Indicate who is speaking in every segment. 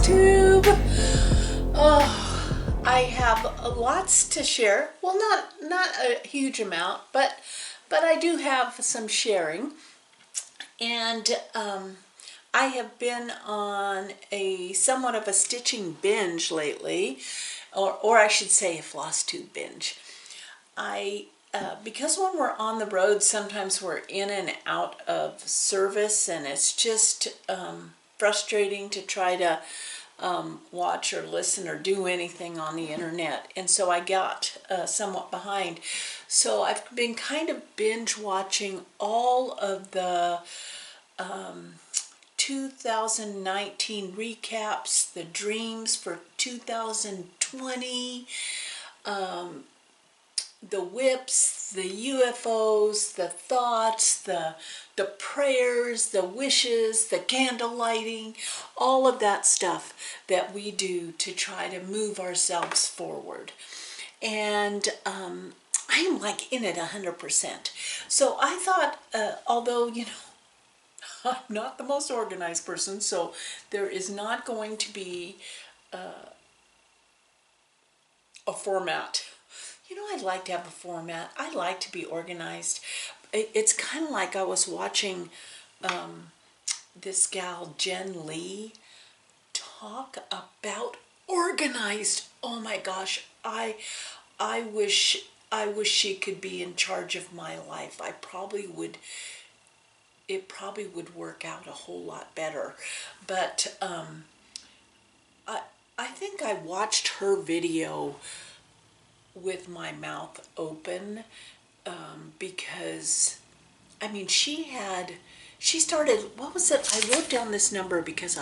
Speaker 1: Tube. Oh, I have lots to share. Well, not a huge amount, but I do have some sharing. And I have been on a somewhat of a stitching binge lately, or I should say a floss tube binge. Because when we're on the road, sometimes we're in and out of service, and it's just frustrating to try to watch or listen or do anything on the internet. And so I got somewhat behind. So I've been kind of binge watching all of the 2019 recaps, the dreams for 2020, the whips, the UFOs, the thoughts, the prayers, the wishes, the candle lighting, all of that stuff that we do to try to move ourselves forward. And I am like in it 100%. So I thought, although, you know, I'm not the most organized person, so there is not going to be a format. You know, I'd like to have a format. I like to be organized. It's kind of like I was watching this gal, Jen Lee, talk about organized. Oh my gosh, I wish she could be in charge of my life. It probably would work out a whole lot better. But I think I watched her video with my mouth open because, I mean, she started, what was it? I wrote down this number because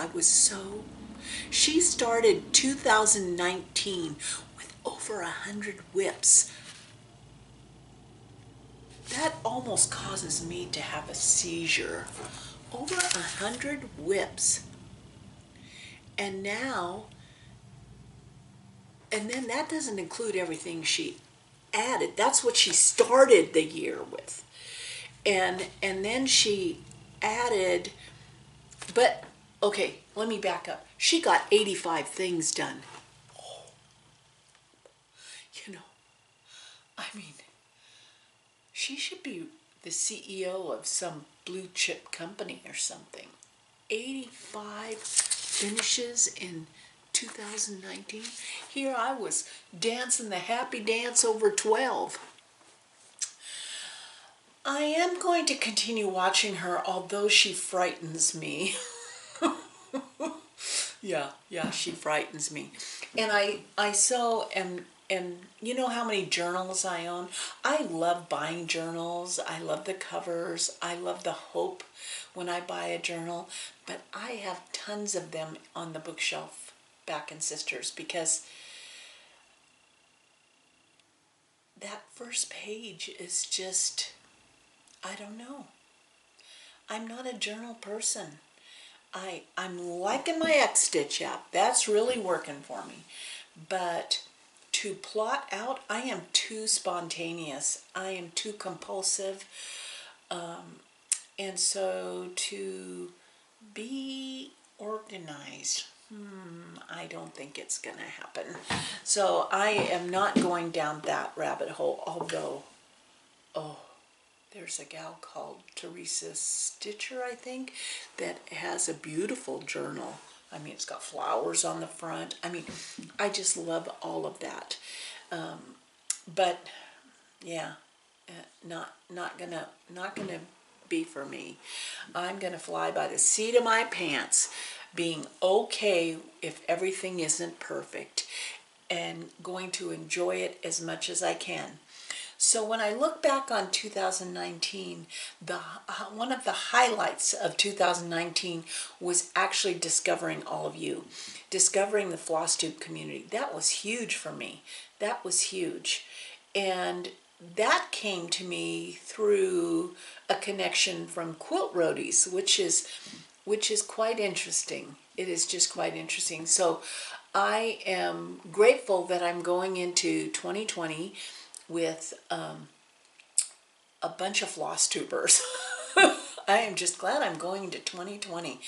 Speaker 1: she started 2019 with over 100 whips. That almost causes me to have a seizure. Over 100 whips. And then that doesn't include everything she added. That's what she started the year with. And then she added, but okay, let me back up. She got 85 things done. Oh, you know, I mean, she should be the CEO of some blue chip company or something. 85 finishes in 2019. Here I was dancing the happy dance over 12. I am going to continue watching her, although she frightens me. Yeah, she frightens me. And I so am, and you know how many journals I own? I love buying journals. I love the covers. I love the hope when I buy a journal. But I have tons of them on the bookshelf back in Sisters because that first page is just, I don't know. I'm not a journal person. I'm liking my X-Stitch app. That's really working for me. But to plot out, I am too spontaneous. I am too compulsive. And so to be organized, I don't think it's going to happen. So I am not going down that rabbit hole, although, there's a gal called Teresa Stitcher, I think, that has a beautiful journal. I mean, it's got flowers on the front. I mean, I just love all of that. But yeah, not gonna be for me. I'm gonna fly by the seat of my pants, being okay if everything isn't perfect, and going to enjoy it as much as I can. So when I look back on 2019, one of the highlights of 2019 was actually discovering all of you, discovering the Floss Tube community. That was huge for me. That was huge. And that came to me through a connection from Quilt Roadies, which is quite interesting. It is just quite interesting. So I am grateful that I'm going into 2020 with a bunch of floss tubers. I am just glad I'm going to 2020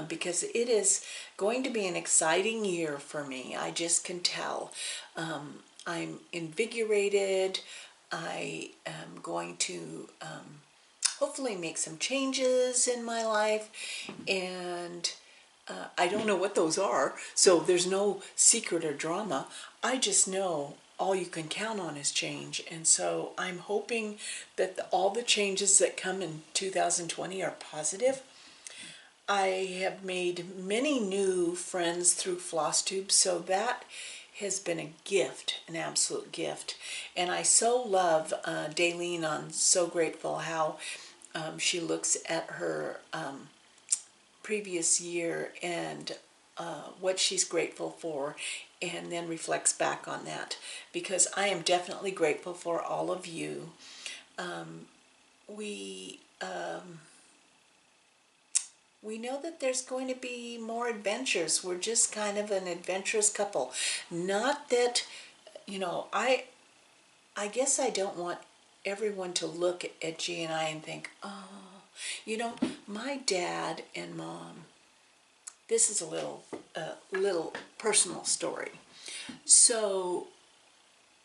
Speaker 1: because it is going to be an exciting year for me. I just can tell. I'm invigorated. I am going to hopefully make some changes in my life, and I don't know what those are, so there's no secret or drama. I just know all you can count on is change, and so I'm hoping that all the changes that come in 2020 are positive. I have made many new friends through Floss Tubes, so that has been a gift, an absolute gift. And I so love Daleen on So Grateful, how she looks at her previous year and what she's grateful for, and then reflects back on that, because I am definitely grateful for all of you. We know that there's going to be more adventures. We're just kind of an adventurous couple. Not that, I guess I don't want everyone to look at G and I and think, oh, my dad and mom, this is a little personal story. So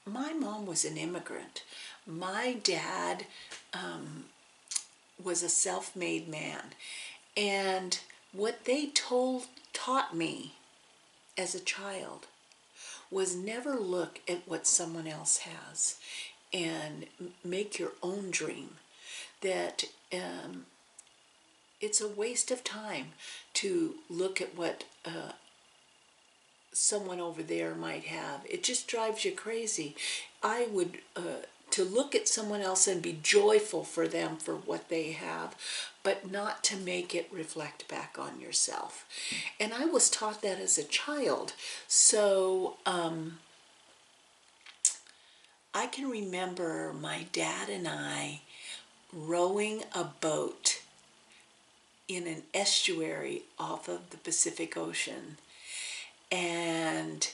Speaker 1: my mom was an immigrant. My dad was a self-made man. And what they taught me as a child was never look at what someone else has and make your own dream. That it's a waste of time to look at what someone over there might have. It just drives you crazy. I would to look at someone else and be joyful for them for what they have, but not to make it reflect back on yourself. And I was taught that as a child. So I can remember my dad and I rowing a boat in an estuary off of the Pacific Ocean. And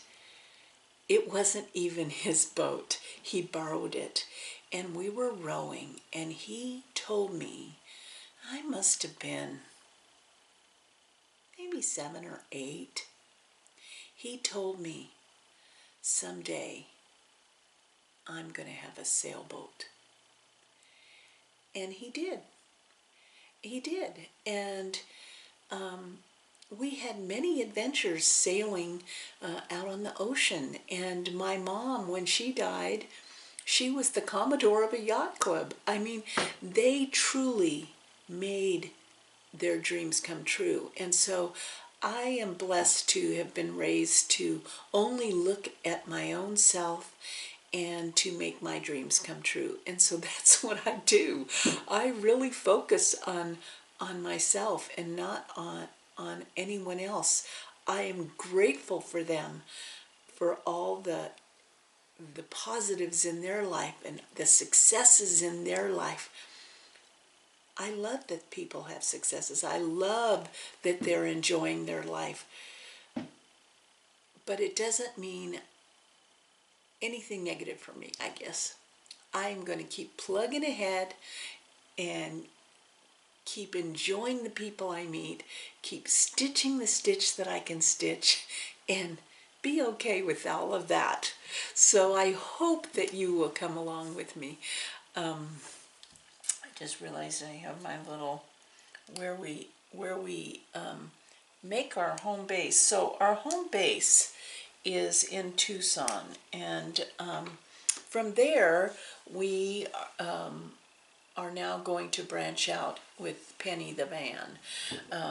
Speaker 1: it wasn't even his boat. He borrowed it. And we were rowing, and he told me, I must have been maybe 7 or 8. He told me, someday I'm going to have a sailboat. And he did. He did. And we had many adventures sailing out on the ocean. And my mom, when she died, she was the Commodore of a yacht club. I mean, they truly made their dreams come true. And so I am blessed to have been raised to only look at my own self and to make my dreams come true. And so that's what I do. I really focus on myself and not on anyone else. I am grateful for them, for all the positives in their life and the successes in their life. I love that people have successes. I love that they're enjoying their life. But it doesn't mean anything negative for me, I guess. I'm going to keep plugging ahead and keep enjoying the people I meet, keep stitching the stitch that I can stitch, and be okay with all of that. So I hope that you will come along with me. I just realized I have my little where we make our home base. So our home base is in Tucson, and from there we are now going to branch out with Penny the van.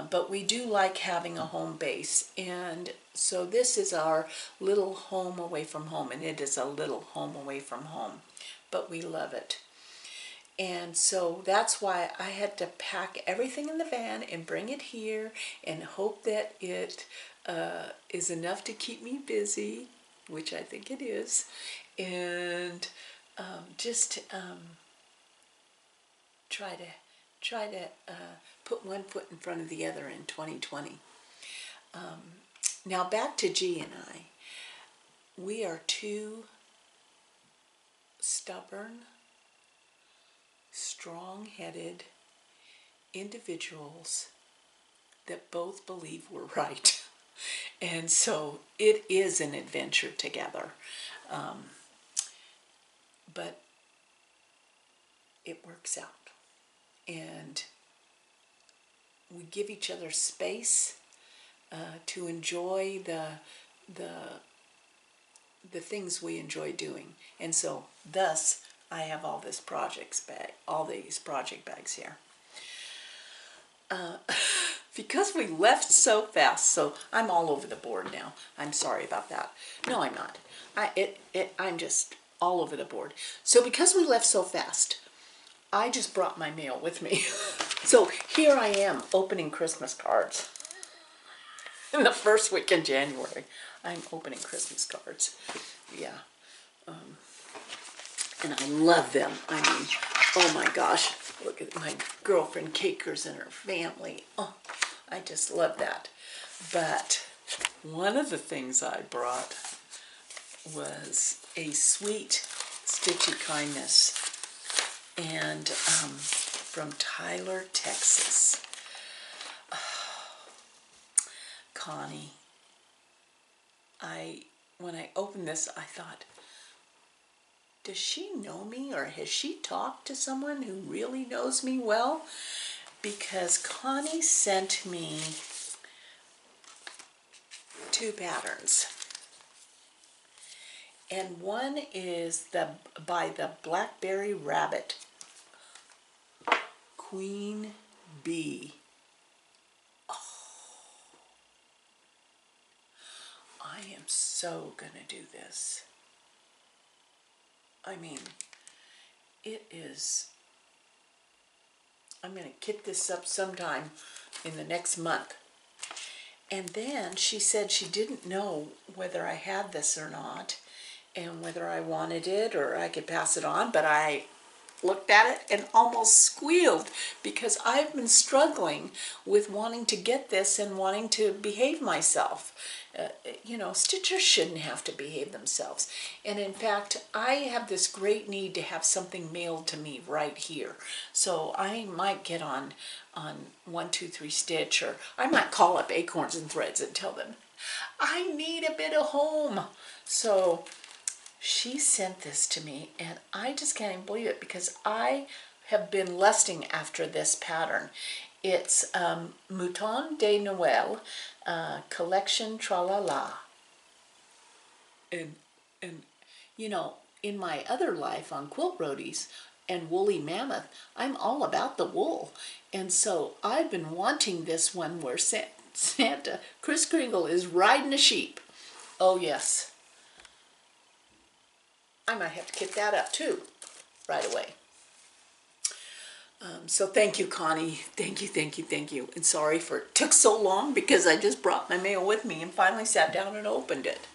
Speaker 1: But we do like having a home base, and so this is our little home away from home, and it is a little home away from home, but we love it. And so that's why I had to pack everything in the van and bring it here and hope that it is enough to keep me busy, which I think it is, and just try to put one foot in front of the other in 2020. Now back to G and I. We are two stubborn, strong-headed, individuals that both believe we're right. And so it is an adventure together. But it works out. And we give each other space to enjoy the things we enjoy doing. And so thus I have all these project bags here. Because we left so fast, so I'm all over the board now. I'm sorry about that. No, I'm not. I'm just all over the board. So because we left so fast, I just brought my mail with me. So here I am opening Christmas cards. In the first week in January, I'm opening Christmas cards. Yeah. And I love them. I mean, oh my gosh, look at my girlfriend Cakers and her family. Oh, I just love that. But one of the things I brought was a sweet Stitchy Kindness, and from Tyler, Texas. Connie, when I opened this, I thought, does she know me, or has she talked to someone who really knows me well? Because Connie sent me 2 patterns. And one is by the Blackberry Rabbit, Queen Bee. I am so gonna do this. I mean, it is, I'm gonna kit this up sometime in the next month. And then she said she didn't know whether I had this or not, and whether I wanted it or I could pass it on, but I looked at it and almost squealed, because I've been struggling with wanting to get this and wanting to behave myself. You know, stitchers shouldn't have to behave themselves. And in fact, I have this great need to have something mailed to me right here. So I might get on 123 Stitch, or I might call up Acorns and Threads and tell them, I need a bit of home. So she sent this to me, and I just can't even believe it, because I have been lusting after this pattern. It's Mouton de Noël, collection Tralala. And you know, in my other life on Quilt Roadies and Woolly Mammoth, I'm all about the wool. And so I've been wanting this one where Santa, Kris Kringle, is riding a sheep. Oh yes. I might have to kit that up too, right away. So thank you, Connie. Thank you, thank you, thank you. And sorry for it took so long, because I just brought my mail with me and finally sat down and opened it.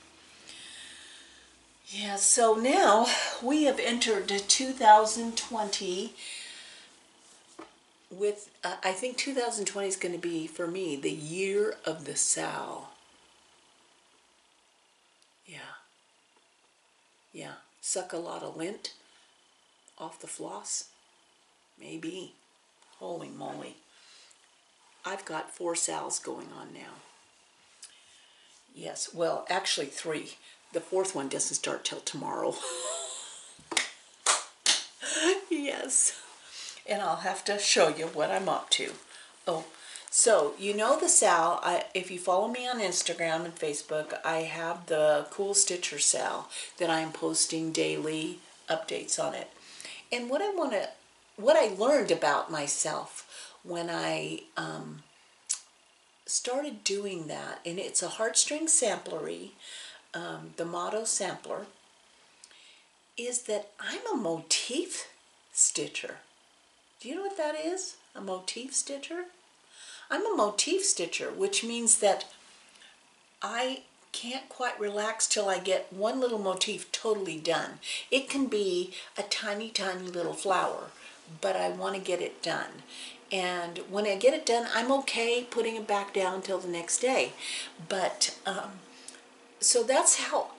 Speaker 1: Yeah, so now we have entered 2020 with, I think 2020 is going to be, for me, the year of the sow. Yeah. Suck a lot of lint off the floss? Maybe. Holy moly. I've got 4 sows going on now. Yes, well, actually 3. The 4th one doesn't start till tomorrow. Yes. And I'll have to show you what I'm up to. Oh, so you know the sow, if you follow me on Instagram and Facebook, I have the Cool Stitcher sow that I'm posting daily updates on it. And what I learned about myself when I started doing that, and it's a Heartstring Samplery, the Motto Sampler, is that I'm a motif stitcher. Do you know what that is? A motif stitcher? I'm a motif stitcher, which means that I can't quite relax till I get one little motif totally done. It can be a tiny, tiny little flower, but I want to get it done. And when I get it done, I'm okay putting it back down till the next day. But so that's how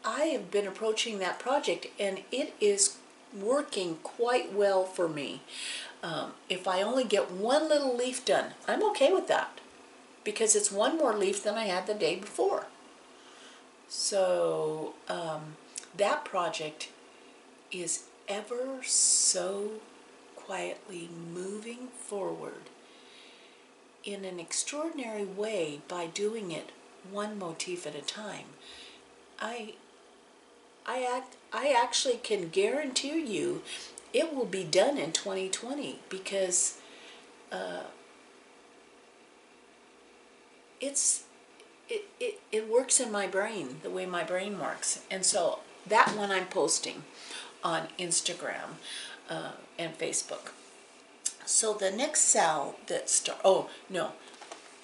Speaker 1: I have been approaching that project, and it is working quite well for me. If I only get one little leaf done, I'm okay with that, because it's one more leaf than I had the day before. So that project is ever so quietly moving forward in an extraordinary way by doing it one motif at a time. I actually can guarantee you it will be done in 2020, because it works in my brain the way my brain works. And so that one I'm posting on Instagram and Facebook. So the next sal that oh no,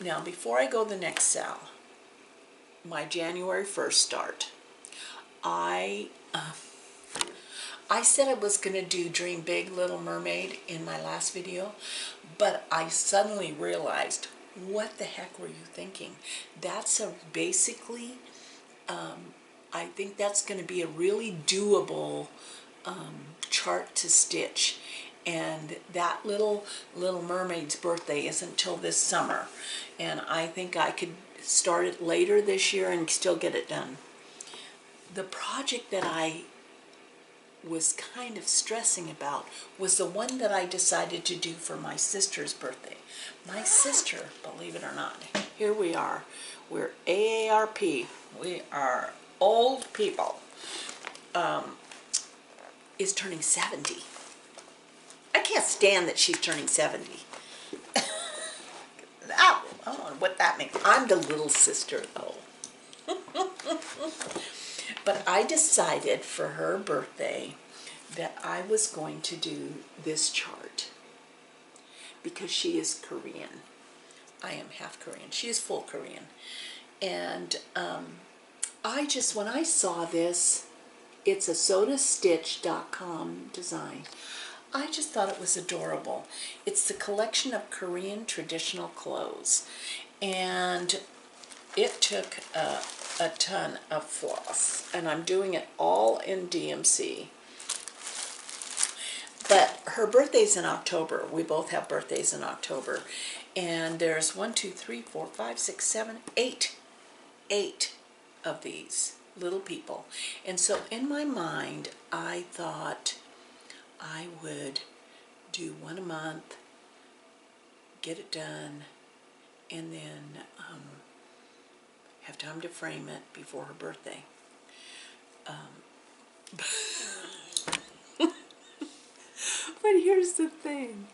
Speaker 1: now before I go the next sal, my January 1st start, I said I was going to do Dream Big Little Mermaid in my last video, but I suddenly realized, what the heck were you thinking? That's basically, I think that's going to be a really doable chart to stitch. And that Little Mermaid's birthday isn't till this summer. And I think I could start it later this year and still get it done. The project that I was kind of stressing about was the one that I decided to do for my sister's birthday. My sister, believe it or not, here we are. We're AARP. We are old people. Is turning 70. I can't stand that she's turning 70. I don't know what that means. I'm the little sister, though. But I decided for her birthday that I was going to do this chart, because she is Korean. I am half Korean. She is full Korean. And when I saw this, it's a sodastitch.com design. I just thought it was adorable. It's the collection of Korean traditional clothes. And it took a ton of floss, and I'm doing it all in DMC. But her birthday's in October. We both have birthdays in October. And there's 1, 2, 3, 4, 5, 6, 7, 8 of these little people. And so in my mind, I thought I would do one a month, get it done, and then have time to frame it before her birthday. But here's the thing,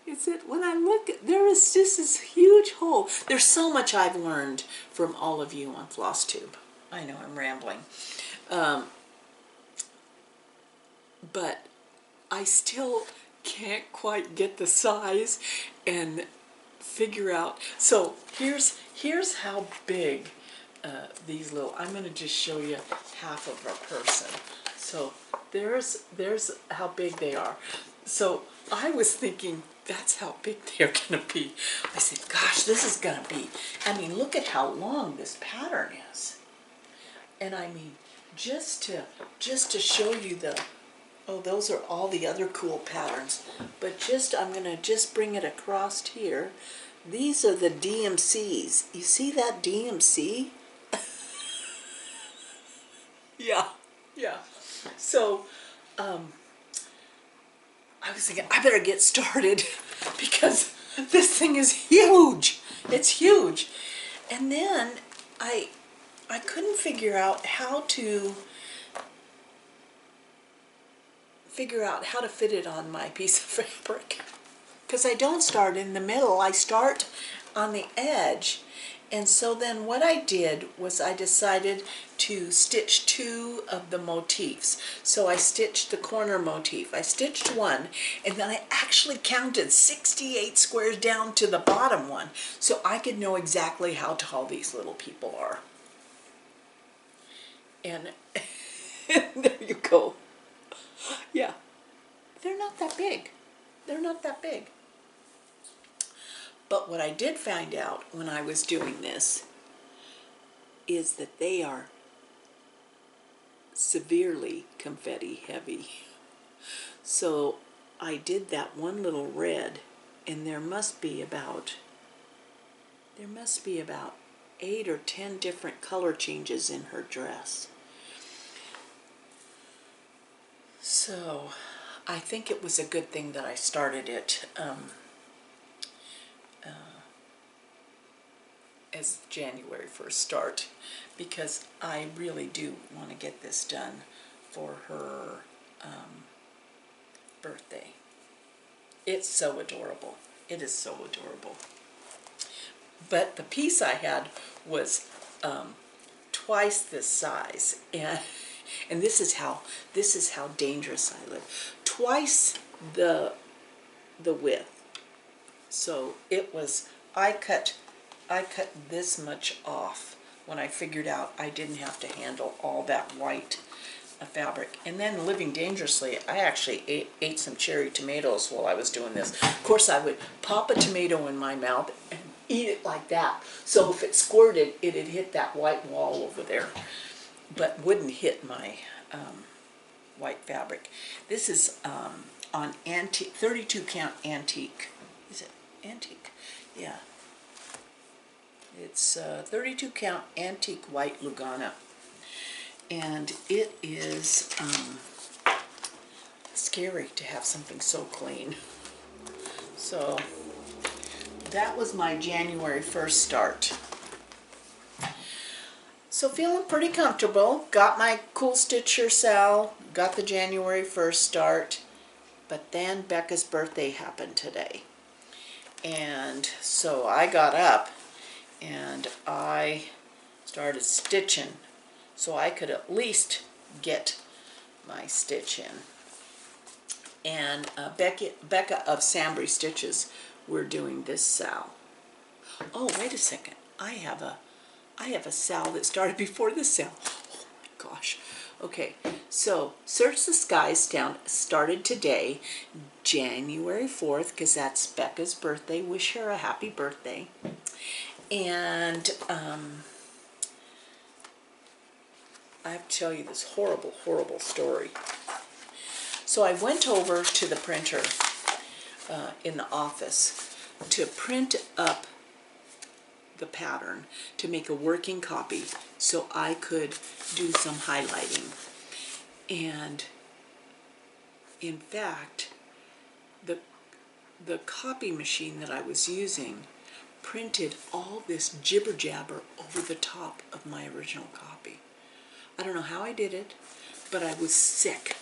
Speaker 1: is that when I look, there is just this huge hole. There's so much I've learned from all of you on Floss Tube. I know I'm rambling. But I still can't quite get the size and figure out. So here's how big these little, I'm going to just show you half of a person. So there's how big they are. So I was thinking, that's how big they're going to be. I said, gosh, this is going to be, I mean, look at how long this pattern is. And I mean, just to show you the, oh, those are all the other cool patterns. But I'm going to just bring it across here. These are the DMCs. You see that DMC? Yeah. So, I was thinking, I better get started, because this thing is huge. It's huge. And then I couldn't figure out how to fit it on my piece of fabric, because I don't start in the middle. I start on the edge. And so then what I did was I decided to stitch 2 of the motifs. So I stitched the corner motif. I stitched one, and then I actually counted 68 squares down to the bottom one, so I could know exactly how tall these little people are. And there you go. Yeah, they're not that big. They're not that big. But what I did find out when I was doing this is that they are severely confetti heavy. So I did that one little red, and there must be about 8 or 10 different color changes in her dress. So I think it was a good thing that I started it as January 1st start, because I really do want to get this done for her birthday. It's so adorable. It is so adorable. But the piece I had was twice this size, and this is how dangerous I live. Twice the width. So it was, I cut this much off when I figured out I didn't have to handle all that white fabric. And then living dangerously, I actually ate some cherry tomatoes while I was doing this. Of course, I would pop a tomato in my mouth and eat it like that. So if it squirted, it'd hit that white wall over there, but wouldn't hit my white fabric. This is on antique, 32 count antique. Is it antique? Yeah. It's 32 count antique white Lugana. And it is scary to have something so clean. So that was my January 1st start. So feeling pretty comfortable. Got my Cool Stitcher Sal, got the January 1st start, but then Becca's birthday happened today. And so I got up and I started stitching so I could at least get my stitch in. And Becca of Sambrie Stitches, we're doing this Sal. Oh, wait a second. I have a Sal that started before this Sal. Oh my gosh. Okay, so Search the Skies started today, January 4th, because that's Becca's birthday. Wish her a happy birthday. And I have to tell you this horrible, horrible story. So I went over to the printer in the office to print up the pattern to make a working copy so I could do some highlighting. And in fact, the copy machine that I was using printed all this jibber jabber over the top of my original copy. I don't know how I did it, but I was sick.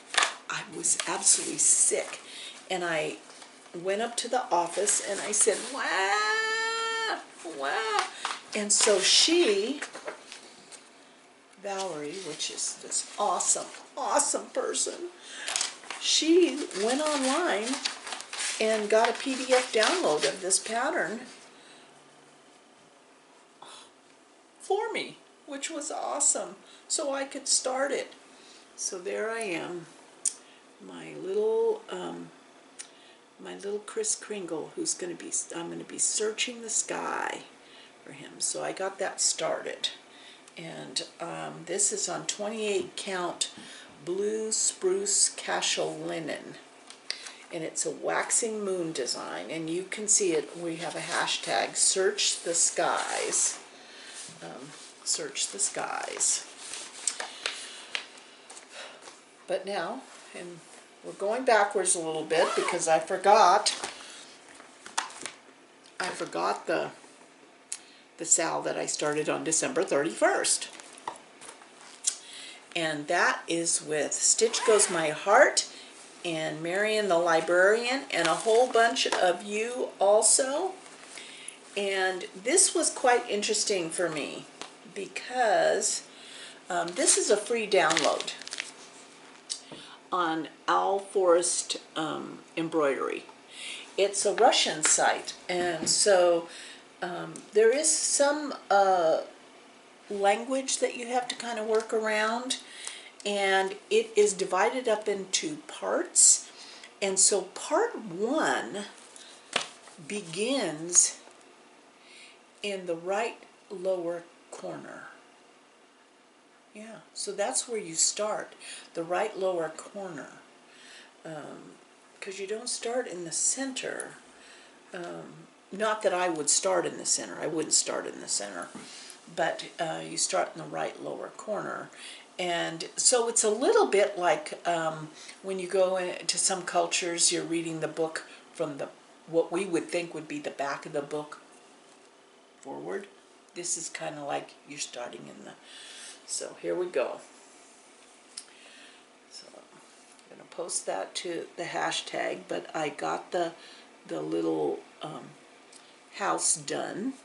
Speaker 1: I was absolutely sick. And I went up to the office and I said, wow, wow. And so Valerie, which is this awesome, awesome person, she went online and got a PDF download of this pattern for me, which was awesome, so I could start it. So there I am, my little Kris Kringle, I'm going to be searching the sky for him. So I got that started, and this is on 28 count blue spruce casual linen, and it's a waxing moon design, and you can see it. We have a hashtag, search the skies. Search the skies. But now, and we're going backwards a little bit because I forgot the Sal that I started on December 31st. And that is with Stitch Goes My Heart and Marion the Librarian and a whole bunch of you also. And this was quite interesting for me because this is a free download on Forest Embroidery. It's a Russian site, and so there is some language that you have to kind of work around, and it is divided up into parts. And so part 1 begins in the right lower corner. Yeah, so that's where you start, the right lower corner, because you don't start in the center. Not that I would start in the center. I wouldn't start in the center. But you start in the right lower corner. And so it's a little bit like when you go into some cultures, you're reading the book from the what we would think would be the back of the book forward. This is kind of like you're starting in the... So here we go. So I'm going to post that to the hashtag, but I got the little house done.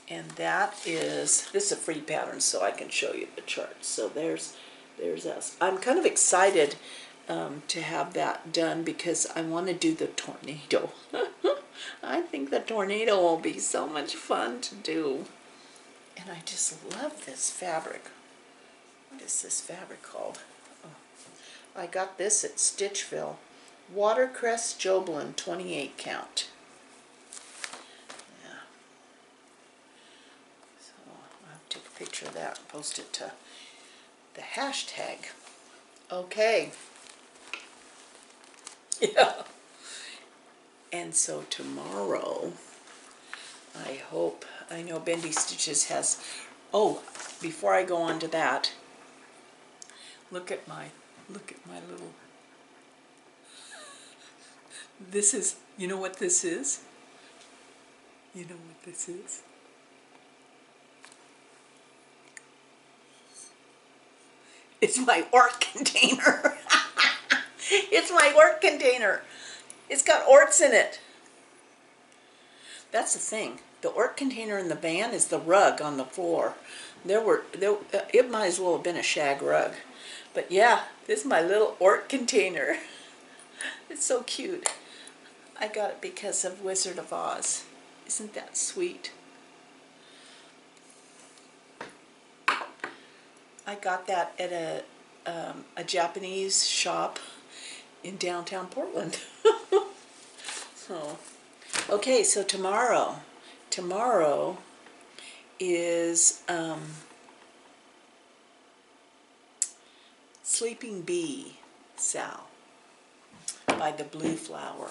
Speaker 1: And that is, this is a free pattern, so I can show you the chart. So there's us. I'm kind of excited to have that done because I want to do the tornado. I think the tornado will be so much fun to do. And I just love this fabric. What is this fabric called? Oh, I got this at Stitchville. Watercress Joblin 28 count. Yeah. So I'll take a picture of that and post it to the hashtag. Okay. Yeah. And so tomorrow, I hope, I know Bendy Stitches has, oh, before I go on to that, look at my little, this is, you know what this is? You know what this is? It's my ort container. It's my ort container. It's got orts in it. That's the thing. The ort container in the van is the rug on the floor. It might as well have been a shag rug. But yeah, this is my little ort container. It's so cute. I got it because of Wizard of Oz. Isn't that sweet? I got that at a Japanese shop in downtown Portland. So, okay, so tomorrow is Sleeping Bee, Sal, by the Blue Flower.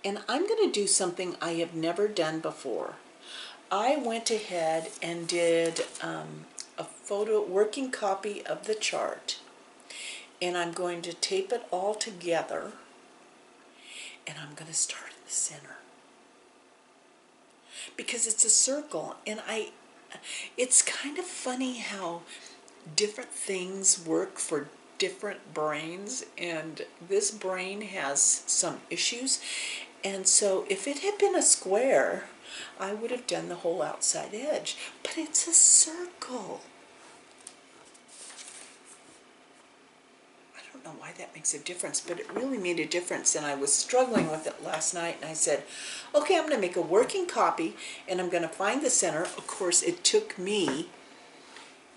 Speaker 1: And I'm going to do something I have never done before. I went ahead and did a working copy of the chart, and I'm going to tape it all together, and I'm going to start in the center. Because it's a circle, and it's kind of funny how different things work for different brains, and this brain has some issues, and so if it had been a square, I would have done the whole outside edge, but it's a circle. I don't know why that makes a difference, but it really made a difference, and I was struggling with it last night, and I said, okay, I'm going to make a working copy, and I'm going to find the center. Of course, it took me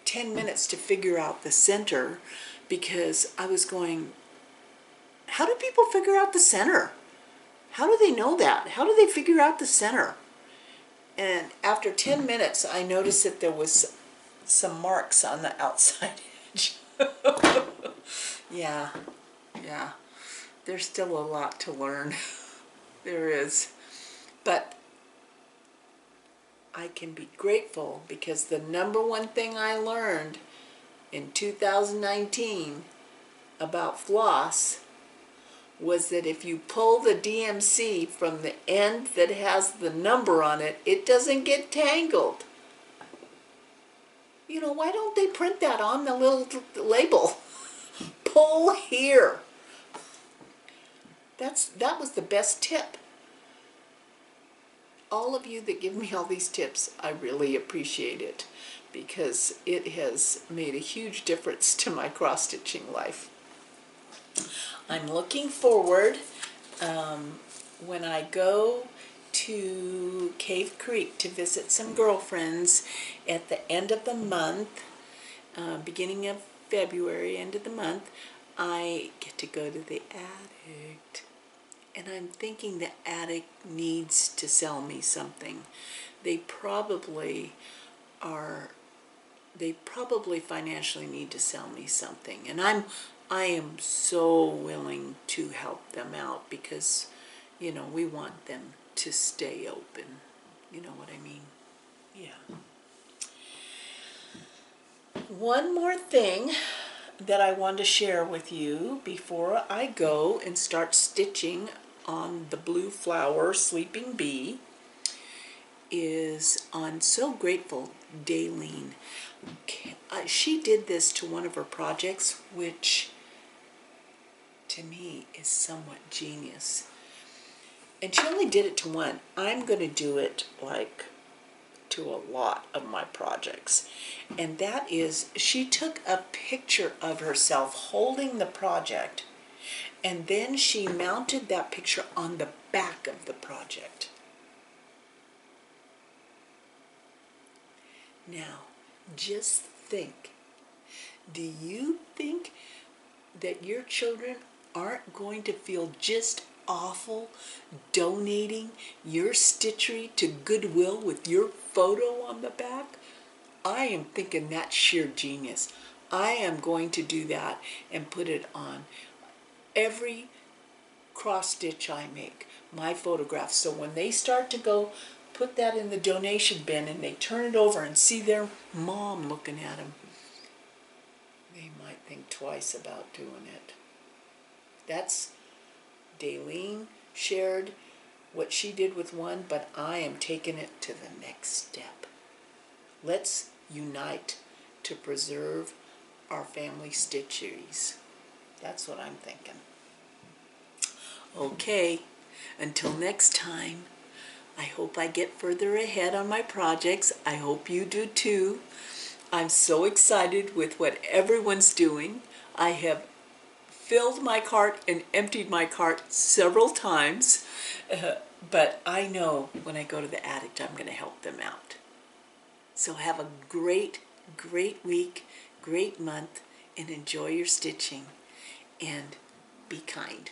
Speaker 1: 10 minutes to figure out the center, because I was going, how do people figure out the center? How do they know that? How do they figure out the center? And after 10 minutes, I noticed that there was some marks on the outside edge. Yeah. There's still a lot to learn. There is. But I can be grateful because the number one thing I learned in 2019 about floss was that if you pull the DMC from the end that has the number on it, it doesn't get tangled. You know, why don't they print that on the little label? Pull here. That was the best tip. All of you that give me all these tips, I really appreciate it, because it has made a huge difference to my cross-stitching life. I'm looking forward when I go to Cave Creek to visit some girlfriends at the end of the month, beginning of February, end of the month. I get to go to the attic, and I'm thinking the attic needs to sell me something. They probably financially need to sell me something, and I am so willing to help them out because, you know, we want them to stay open. You know what I mean? Yeah. One more thing that I want to share with you before I go and start stitching on the blue flower Sleeping Bee is I'm so grateful Daleen. She did this to one of her projects, which to me is somewhat genius. And she only did it to one. I'm going to do it like to a lot of my projects. And that is, she took a picture of herself holding the project, and then she mounted that picture on the back of the project. Now, just think, do you think that your children aren't going to feel just awful donating your stitchery to Goodwill with your photo on the back? I am thinking that's sheer genius. I am going to do that and put it on every cross stitch I make, my photographs. So when they start to go put that in the donation bin and they turn it over and see their mom looking at them, they might think twice about doing it. That's Daleen shared what she did with one, but I am taking it to the next step. Let's unite to preserve our family stitcheries. That's what I'm thinking. Okay, until next time, I hope I get further ahead on my projects. I hope you do too. I'm so excited with what everyone's doing. I have filled my cart and emptied my cart several times, but I know when I go to the attic, I'm going to help them out. So have a great, great week, great month, and enjoy your stitching, and be kind.